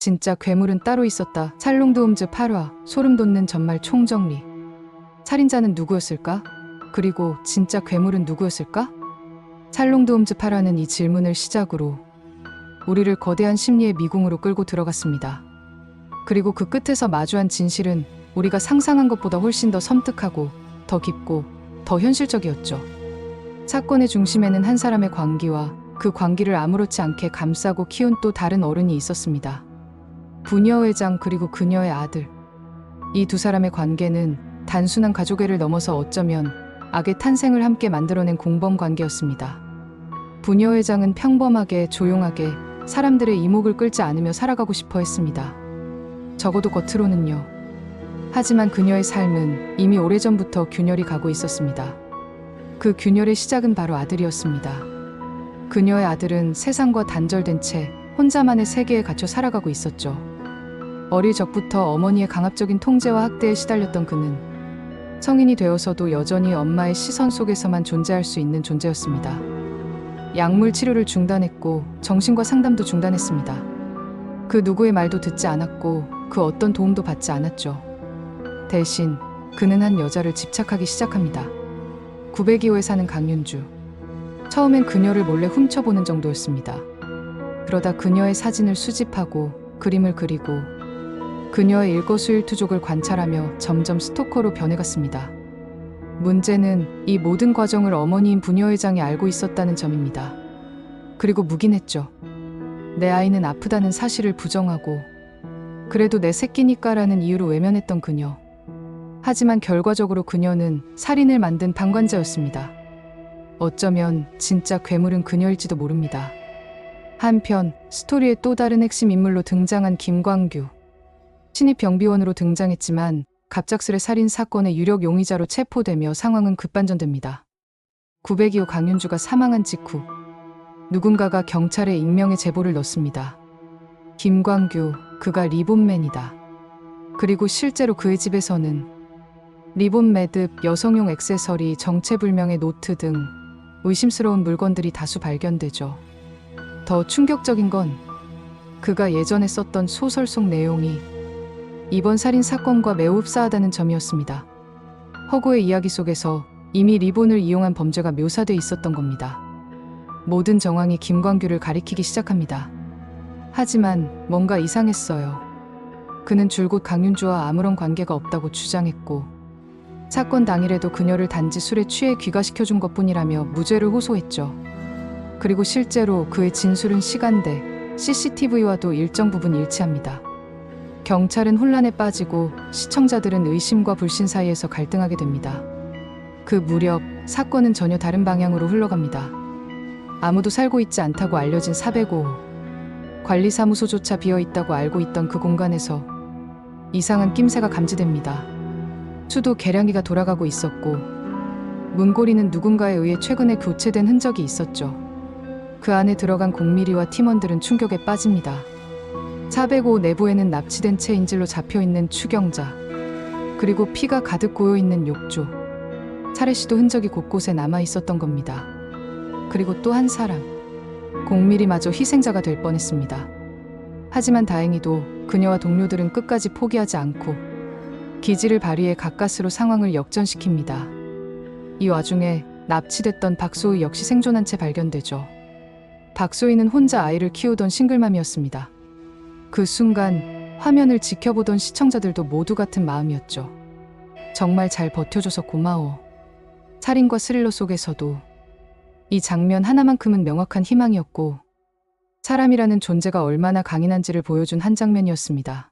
진짜 괴물은 따로 있었다. 찰롱도움즈 8화 소름 돋는 전말 총정리. 살인자는 누구였을까? 그리고 진짜 괴물은 누구였을까? 찰롱도움즈 8화는 이 질문을 시작으로 우리를 거대한 심리의 미궁으로 끌고 들어갔습니다. 그리고 그 끝에서 마주한 진실은 우리가 상상한 것보다 훨씬 더 섬뜩하고 더 깊고 더 현실적이었죠. 사건의 중심에는 한 사람의 광기와 그 광기를 아무렇지 않게 감싸고 키운 또 다른 어른이 있었습니다. 부녀 회장 그리고 그녀의 아들. 이 두 사람의 관계는 단순한 가족애를 넘어서 어쩌면 악의 탄생을 함께 만들어낸 공범 관계였습니다. 부녀 회장은 평범하게 조용하게 사람들의 이목을 끌지 않으며 살아가고 싶어 했습니다. 적어도 겉으로는요. 하지만 그녀의 삶은 이미 오래전부터 균열이 가고 있었습니다. 그 균열의 시작은 바로 아들이었습니다. 그녀의 아들은 세상과 단절된 채 혼자만의 세계에 갇혀 살아가고 있었죠. 어릴 적부터 어머니의 강압적인 통제와 학대에 시달렸던 그는 성인이 되어서도 여전히 엄마의 시선 속에서만 존재할 수 있는 존재였습니다. 약물 치료를 중단했고 정신과 상담도 중단했습니다. 그 누구의 말도 듣지 않았고 그 어떤 도움도 받지 않았죠. 대신 그는 한 여자를 집착하기 시작합니다. 902호에 사는 강윤주. 처음엔 그녀를 몰래 훔쳐보는 정도였습니다. 그러다 그녀의 사진을 수집하고 그림을 그리고 그녀의 일거수일투족을 관찰하며 점점 스토커로 변해갔습니다. 문제는 이 모든 과정을 어머니인 부녀 회장이 알고 있었다는 점입니다. 그리고 묵인했죠. 내 아이는 아프다는 사실을 부정하고 그래도 내 새끼니까라는 이유로 외면했던 그녀. 하지만 결과적으로 그녀는 살인을 만든 방관자였습니다. 어쩌면 진짜 괴물은 그녀일지도 모릅니다. 한편 스토리의 또 다른 핵심 인물로 등장한 김광규. 신입 경비원으로 등장했지만 갑작스레 살인 사건의 유력 용의자로 체포되며 상황은 급반전됩니다. 902호 강윤주가 사망한 직후 누군가가 경찰에 익명의 제보를 넣습니다. 김광규, 그가 리본맨이다. 그리고 실제로 그의 집에서는 리본 매듭, 여성용 액세서리, 정체불명의 노트 등 의심스러운 물건들이 다수 발견되죠. 더 충격적인 건 그가 예전에 썼던 소설 속 내용이 이번 살인 사건과 매우 흡사하다는 점이었습니다. 허구의 이야기 속에서 이미 리본을 이용한 범죄가 묘사돼 있었던 겁니다. 모든 정황이 김광규를 가리키기 시작합니다. 하지만 뭔가 이상했어요. 그는 줄곧 강윤주와 아무런 관계가 없다고 주장했고 사건 당일에도 그녀를 단지 술에 취해 귀가시켜준 것뿐이라며 무죄를 호소했죠. 그리고 실제로 그의 진술은 시간대, CCTV와도 일정 부분 일치합니다. 경찰은 혼란에 빠지고 시청자들은 의심과 불신 사이에서 갈등하게 됩니다. 그 무렵 사건은 전혀 다른 방향으로 흘러갑니다. 아무도 살고 있지 않다고 알려진 405호. 관리사무소조차 비어있다고 알고 있던 그 공간에서 이상한 낌새가 감지됩니다. 수도 계량기가 돌아가고 있었고 문고리는 누군가에 의해 최근에 교체된 흔적이 있었죠. 그 안에 들어간 0mm와 팀원들은 충격에 빠집니다. 405 내부에는 납치된 채 인질로 잡혀있는 추경자, 그리고 피가 가득 고여있는 욕조, 살해시도 흔적이 곳곳에 남아있었던 겁니다. 그리고 또 한 사람, 0mm마저 희생자가 될 뻔했습니다. 하지만 다행히도 그녀와 동료들은 끝까지 포기하지 않고 기지를 발휘해 가까스로 상황을 역전시킵니다. 이 와중에 납치됐던 박소희 역시 생존한 채 발견되죠. 박소희는 혼자 아이를 키우던 싱글맘이었습니다. 그 순간 화면을 지켜보던 시청자들도 모두 같은 마음이었죠. 정말 잘 버텨줘서 고마워. 살인과 스릴러 속에서도 이 장면 하나만큼은 명확한 희망이었고 사람이라는 존재가 얼마나 강인한지를 보여준 한 장면이었습니다.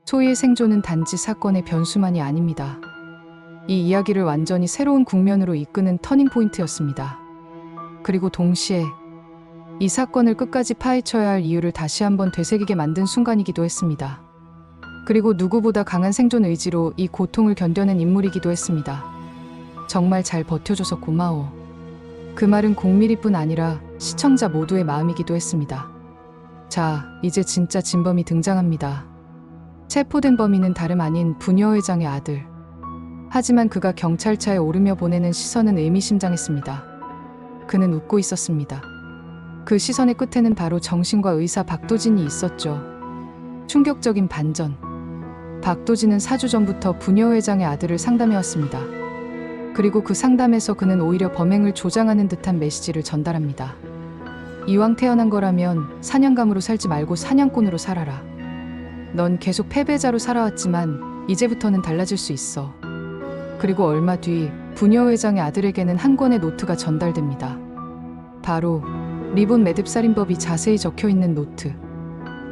소희의 생존은 단지 사건의 변수만이 아닙니다. 이 이야기를 완전히 새로운 국면으로 이끄는 터닝포인트였습니다. 그리고 동시에 이 사건을 끝까지 파헤쳐야 할 이유를 다시 한번 되새기게 만든 순간이기도 했습니다. 그리고 누구보다 강한 생존 의지로 이 고통을 견뎌낸 인물이기도 했습니다. 정말 잘 버텨줘서 고마워. 그 말은 0mm뿐 아니라 시청자 모두의 마음이기도 했습니다. 자, 이제 진짜 진범이 등장합니다. 체포된 범인은 다름 아닌 부녀 회장의 아들. 하지만 그가 경찰차에 오르며 보내는 시선은 의미심장했습니다. 그는 웃고 있었습니다. 그 시선의 끝에는 바로 정신과 의사 박도진이 있었죠. 충격적인 반전. 박도진은 4주 전부터 부녀회장의 아들을 상담해왔습니다. 그리고 그 상담에서 그는 오히려 범행을 조장하는 듯한 메시지를 전달합니다. 이왕 태어난 거라면 사냥감으로 살지 말고 사냥꾼으로 살아라. 넌 계속 패배자로 살아왔지만 이제부터는 달라질 수 있어. 그리고 얼마 뒤 부녀회장의 아들에게는 한 권의 노트가 전달됩니다. 바로 리본 매듭 살인법이 자세히 적혀있는 노트.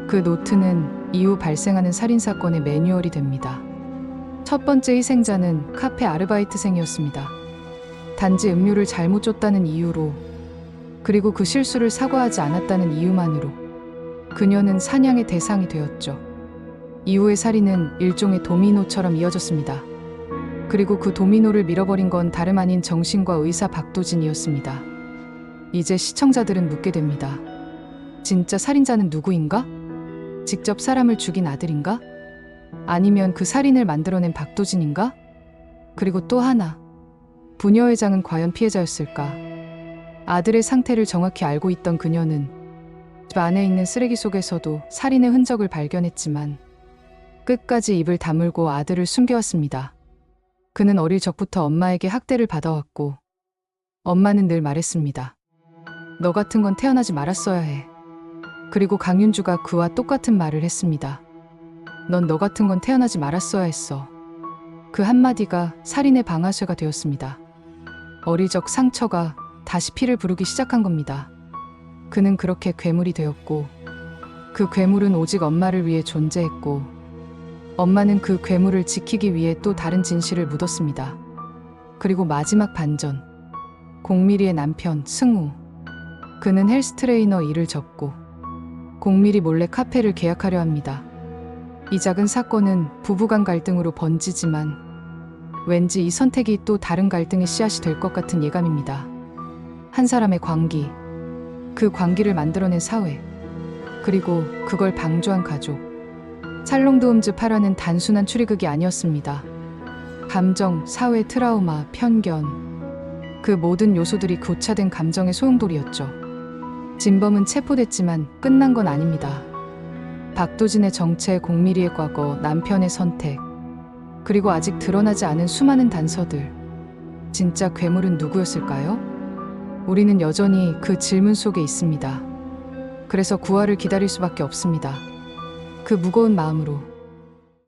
그 노트는 이후 발생하는 살인사건의 매뉴얼이 됩니다. 첫 번째 희생자는 카페 아르바이트생이었습니다. 단지 음료를 잘못 줬다는 이유로, 그리고 그 실수를 사과하지 않았다는 이유만으로 그녀는 사냥의 대상이 되었죠. 이후의 살인은 일종의 도미노처럼 이어졌습니다. 그리고 그 도미노를 밀어버린 건 다름 아닌 정신과 의사 박도진이었습니다. 이제 시청자들은 묻게 됩니다. 진짜 살인자는 누구인가? 직접 사람을 죽인 아들인가? 아니면 그 살인을 만들어낸 박도진인가? 그리고 또 하나, 부녀회장은 과연 피해자였을까? 아들의 상태를 정확히 알고 있던 그녀는 집 안에 있는 쓰레기 속에서도 살인의 흔적을 발견했지만 끝까지 입을 다물고 아들을 숨겨왔습니다. 그는 어릴 적부터 엄마에게 학대를 받아왔고 엄마는 늘 말했습니다. 너 같은 건 태어나지 말았어야 해. 그리고 강윤주가 그와 똑같은 말을 했습니다. 넌 너 같은 건 태어나지 말았어야 했어. 그 한마디가 살인의 방아쇠가 되었습니다. 어릴 적 상처가 다시 피를 부르기 시작한 겁니다. 그는 그렇게 괴물이 되었고 그 괴물은 오직 엄마를 위해 존재했고 엄마는 그 괴물을 지키기 위해 또 다른 진실을 묻었습니다. 그리고 마지막 반전. 공미리의 남편 승우. 그는 헬스 트레이너 일을 접고 공미리 몰래 카페를 계약하려 합니다. 이 작은 사건은 부부간 갈등으로 번지지만 왠지 이 선택이 또 다른 갈등의 씨앗이 될 것 같은 예감입니다. 한 사람의 광기, 그 광기를 만들어낸 사회, 그리고 그걸 방조한 가족. 찰롱도움즈 8화는 단순한 추리극이 아니었습니다. 감정, 사회 트라우마, 편견, 그 모든 요소들이 고차된 감정의 소용돌이였죠. 진범은 체포됐지만 끝난 건 아닙니다. 박도진의 정체, 공미리의 과거, 남편의 선택, 그리고 아직 드러나지 않은 수많은 단서들. 진짜 괴물은 누구였을까요? 우리는 여전히 그 질문 속에 있습니다. 그래서 구화를 기다릴 수밖에 없습니다. 그 무거운 마음으로.